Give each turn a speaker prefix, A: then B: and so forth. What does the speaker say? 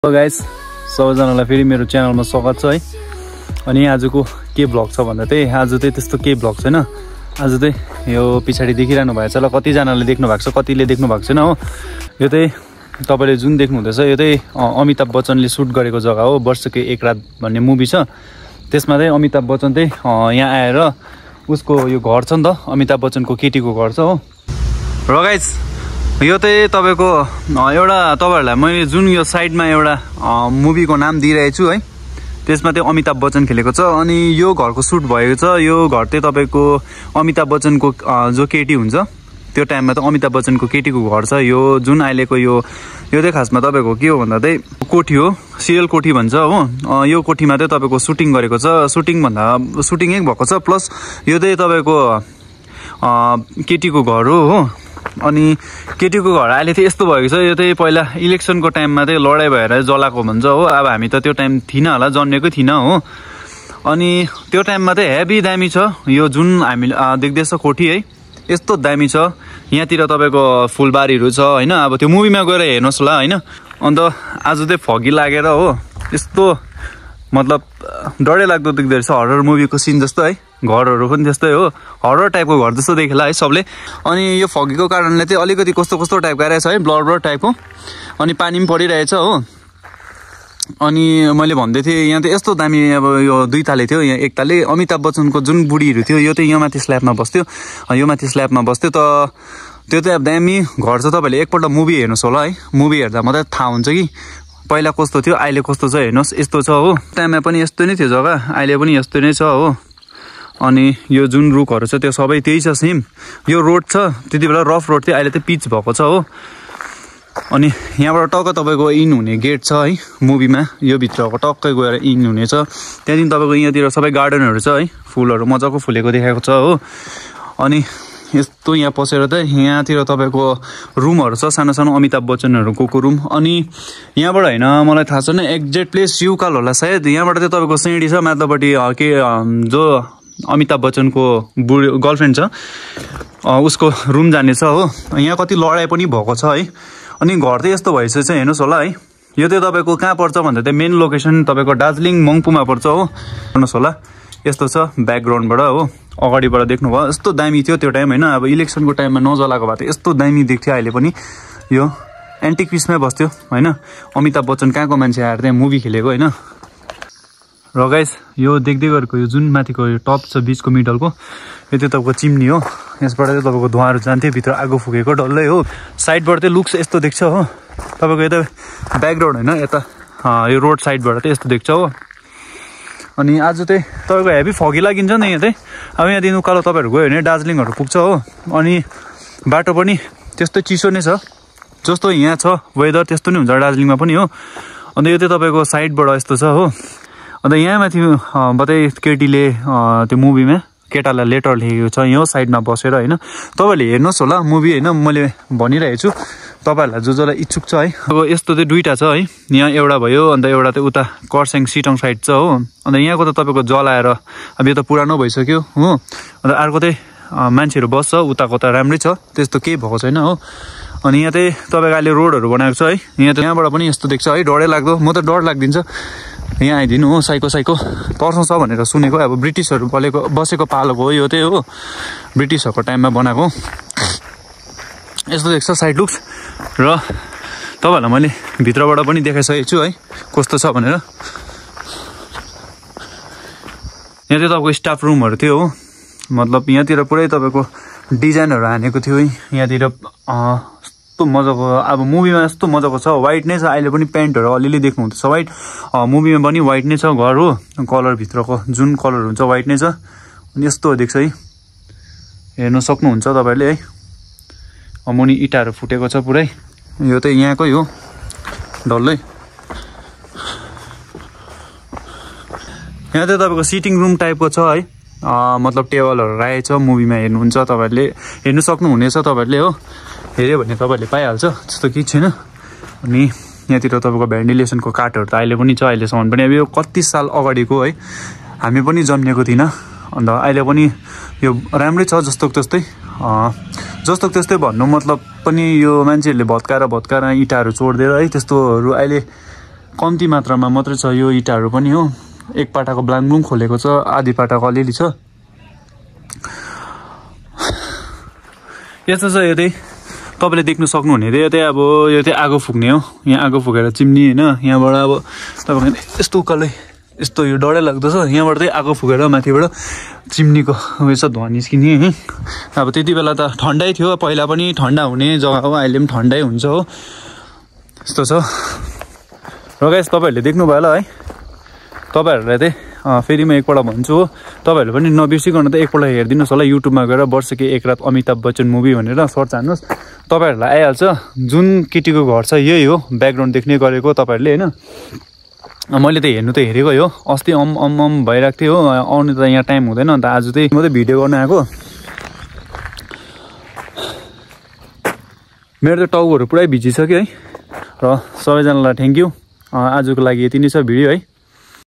A: Hello guys, सबैजनालाई फेरि मेरो च्यानलमा स्वागत छ है। अनि आजको के भ्लग छ भन्दा चाहिँ आज चाहिँ त्यस्तो के भ्लग छैन। आज चाहिँ यो पछाडि देखिरहनु भएको छ ल, कतिजनाले देख्नु भएको छ, कतिले देख्नु भएको छैन हो। यो चाहिँ तपाईँले जुन देख्नुहुँदैछ यो चाहिँ अमिताभ बच्चनले सुट गरेको जग्गा हो। वर्ष के एक रात भन्ने मुभी छ, त्यसमा चाहिँ अमिताभ बच्चन चाहिँ यहाँ आएर उसको यो घर छ नि त, अमिताभ बच्चनको केटीको घर छ हो। र गाइस यो चाहिँ तपाईँको एउटा तपाईँहरूलाई मैले जुन यो साइडमा एउटा मुभीको नाम दिइरहेको छु है, त्यसमा चाहिँ अमिताभ बच्चन खेलेको छ। अनि यो घरको सुट भएको छ। यो घर चाहिँ तपाईँको अमिताभ बच्चनको जो केटी हुन्छ त्यो टाइममा त अमिताभ बच्चनको केटीको घर छ। यो जुन अहिलेको यो चाहिँ खासमा तपाईँको के हो भन्दा चाहिँ कोठी हो, सिरियल कोठी भन्छ हो। यो कोठीमा चाहिँ तपाईँको सुटिङ गरेको छ। सुटिङै भएको छ। प्लस यो चाहिँ तपाईँको केटीको घर हो। अनि केटीको घर अहिले चाहिँ यस्तो भएको छ, यो चाहिँ पहिला इलेक्सनको टाइममा चाहिँ लडाइँ भएर जलाएको भन्छ हो। अब हामी त त्यो टाइम थिएन होला, जन्मेकै थिएन हो। अनि त्यो टाइममा चाहिँ हेभी दामी छ यो जुन हामीले देख्दैछ कोठी है, यस्तो दामी छ। यहाँतिर तपाईँको फुलबारीहरू छ होइन। अब त्यो मुभीमा गएर हेर्नुहोस् होला होइन। अन्त आज चाहिँ फगी लागेर हो, यस्तो मतलब डरै लाग्दो देख्दो रहेछ, हरर मुभीको सिन जस्तो है। घरहरू पनि त्यस्तै हो, हरर टाइपको घर जस्तो देखेला है सबले। अनि यो फगीको कारणले चाहिँ अलिकति कस्तो कस्तो टाइपको आइरहेछ है, ब्लर ब्लर टाइपको। अनि पानी पनि परिरहेछ हो। अनि मैले भन्दै थिएँ यहाँ चाहिँ यस्तो दामी, अब यो दुई ताले थियो, यहाँ एक ताले अमिताभ बच्चनको जुन बुढीहरू थियो यो चाहिँ यहाँ माथि स्ल्याबमा बस्थ्यो, यो माथि स्ल्याबमा बस्थ्यो। त त्यो चाहिँ अब दामी घर छ। तपाईँले एकपल्ट मुभी हेर्नुहोस् होला है, मुभी हेर्दा मात्रै थाहा हुन्छ कि पहिला कस्तो थियो अहिले कस्तो छ। हेर्नुहोस् यस्तो छ हो। टाइममा पनि यस्तो नै थियो जग्गा, अहिले पनि यस्तो नै छ हो। अनि यो जुन रुखहरू छ त्यो सबै त्यही छ सेम। यो रोड छ, त्यति बेला रफ रोड थियो, अहिले चाहिँ पिच भएको छ हो। अनि यहाँबाट टक्क तपाईँको इन हुने गेट छ है मुभीमा, यो भित्रको टक्कै गएर इन हुनेछ। त्यहाँदेखि तपाईँको यहाँतिर सबै गार्डनहरू छ है, फुलहरू मजाको फुलेको देखाएको छ हो। अनि यस्तो यहाँ पसेर चाहिँ यहाँतिर तपाईँको रुमहरू छ, सानो सानो अमिताभ बच्चनहरूको रुम। अनि यहाँबाट होइन मलाई थाहा छैन एक्ज्याक्ट प्लेस युकाल होला सायद। यहाँबाट चाहिँ तपाईँको सिँढी छ माथिल्लोपट्टि, के जो अमिताभ बच्चनको गर्लफ्रेन्ड छ उसको रुम जाने छ हो। यहाँ कति लडाइँ पनि भएको छ है। अनि घर चाहिँ यस्तो भएछ चाहिँ हेर्नुहोस् होला है। यो चाहिँ तपाईँको कहाँ पर्छ भन्दा चाहिँ मेन लोकेसन तपाईँको दार्जिलिङ मङ्पुमा पर्छ हो। हेर्नुहोस् होला यस्तो छ ब्याकग्राउन्डबाट हो। अगाडिबाट देख्नुभयो यस्तो दामी थियो त्यो टाइम होइन। अब इलेक्सनको टाइममा नजलाएको भए त यस्तो दामी देख्थ्यो। अहिले पनि यो एन्टिक पिसमै बस्थ्यो होइन। अमिताभ बच्चन कहाँको मान्छे आएर त्यहाँ मुभी खेलेको होइन। र गाइस यो देख्दै गरेको यो जुन माथिको यो टप छ बिचको मिडलको, यो चाहिँ तपाईँको चिम्नी हो। यसबाट चाहिँ तपाईँको धुवाहरू जान्थ्यो, भित्र आगो फुकेको डल्लै हो। साइडबाट चाहिँ लुक्स यस्तो देख्छ हो तपाईँको, यता ब्याकग्राउन्ड होइन, यता यो रोड साइडबाट चाहिँ यस्तो देख्छ हो। अनि आज चाहिँ तपाईँको हेभी फगी लागिन्छ नि यहाँ चाहिँ। अब यहाँदेखि उकालो तपाईँहरू गयो भने दार्जिलिङहरू पुग्छ हो। अनि बाटो पनि त्यस्तै चिसो नै छ, जस्तो यहाँ छ वेदर त्यस्तो नै हुन्छ दार्जिलिङमा पनि हो। अन्त यो चाहिँ तपाईँको साइडबाट यस्तो छ हो। अन्त यहाँ माथि बताए केटीले त्यो मुभीमा केटालाई लेटर लेखेको छ यो साइडमा बसेर होइन। तपाईँहरूले हेर्नुहोस् होला मुभी होइन, मैले भनिरहेको छु तपाईँहरूलाई जसलाई इच्छुक छ है। अब यस्तो चाहिँ दुईवटा छ है, यहाँ एउटा भयो अन्त एउटा चाहिँ उता कर्सियङ सिटोङ साइड छ हो। अन्त यहाँको त तपाईँको जलाएर अब यो त पुरानो भइसक्यो हो। अन्त अर्को चाहिँ मान्छेहरू बस्छ, उताको त राम्रै छ, त्यस्तो केही भएको छैन हो। अनि यहाँ चाहिँ तपाईँको अहिले रोडहरू बनाएको छ है। यहाँ त यहाँबाट पनि यस्तो देख्छ है, डरै लाग्दो। म त डर लाग्दिन्छ यहाँ आइदिनु हो। साइको पर्छ छ भनेर सुनेको। अब ब्रिटिसहरू बसेको पालोको हो यो चाहिँ हो, ब्रिटिसहरूको टाइममा बनाएको। यस्तो देख्छ साइड लुक्स। र तपाईँहरूलाई मैले भित्रबाट पनि देखाइसकेको छु है कस्तो छ भनेर। यहाँ चाहिँ तपाईँको स्टाफ रुमहरू थियो हो। मतलब यहाँतिर पुरै तपाईँको डिजाइनहरू हानेको थियो है। यहाँतिर यस्तो मजाको, अब मुभीमा यस्तो मजाको छ, वाइट नै छ। अहिले पनि पेन्टहरू अलिअलि देख्नुहुँदैछ वाइट, मुभीमा पनि वाइट नै छ घर हो। कलरभित्रको जुन कलर हुन्छ वाइट नै छ। अनि यस्तो देख्छ है, हेर्नु सक्नुहुन्छ तपाईँहरूले है। मुनि इँटाहरू फुटेको छ पुरै। यो चाहिँ यहाँकै हो डल्लै। यहाँ चाहिँ तपाईँको सिटिङ रुम टाइपको छ है। मतलब टेबलहरू राखेको छ, मुभीमा हेर्नुहुन्छ तपाईँहरूले, हेर्नु सक्नुहुनेछ तपाईँहरूले हो। हेऱ्यो भने तपाईँहरूले पाइहाल्छ, त्यस्तो केही छैन। अनि यहाँतिर तपाईँको भेन्टिलेसनको काठहरू त अहिले पनि छ, अहिलेसम्म पनि। अब यो कति साल अगाडिको है, हामी पनि जन्मेको थिएन। अन्त अहिले पनि यो राम्रै छ जस्तो त्यस्तै भन्नु मतलब पनि यो मान्छेहरूले भत्काएर इँटाहरू छोडिदिएर है त्यस्तोहरू अहिले कम्ती मात्रामा मात्रै छ यो इँटाहरू पनि हो। एक पाटाको ब्लाङब्लुङ खोलेको छ, आधी पाटाको अलिअलि छ। यस्तो छ यो चाहिँ तपाईँले देख्नु सक्नुहुने थियो। यो चाहिँ अब यो चाहिँ आगो फुक्ने हो। यहाँ आगो फुकेर चिम्नी होइन, यहाँबाट अब तपाईँको यस्तो उकालै यस्तो यो डरै लाग्दो छ। यहाँबाट चाहिँ आगो फुकेर माथिबाट चिम्नीको उयो धुवा निस्किने है। अब त्यति बेला त ठन्डै थियो, पहिला पनि ठन्डा हुने जग्गा हो, अहिले पनि ठन्डै हुन्छ हो। यस्तो छ र गाइस, तपाईँहरूले देख्नुभयो होला है। तपाईँहरूलाई चाहिँ फेरि म एकपल्ट भन्छु हो, तपाईँहरूले पनि नबिर्सिकन त एकपल्ट हेरिदिनुहोस् होला। युट्युबमा गएर वर्षकी एक रात अमिताभ बच्चन मुभी भनेर सर्च हान्नुहोस्, तपाईँहरूलाई आइहाल्छ। जुन केटीको घर छ यही हो, ब्याकग्राउन्ड देख्ने गरेको तपाईँहरूले होइन। मैले त हेर्नु त हेरेको हो, अस्ति भइरहेको थियो हो। आउने त यहाँ टाइम हुँदैन, अन्त आज चाहिँ म चाहिँ भिडियो गर्न आएको। मेरो त टाउकोहरू पुरै भिजिसक्यो है। र सबैजनालाई थ्याङ्क यू। आजको लागि यति नै छ भिडियो है।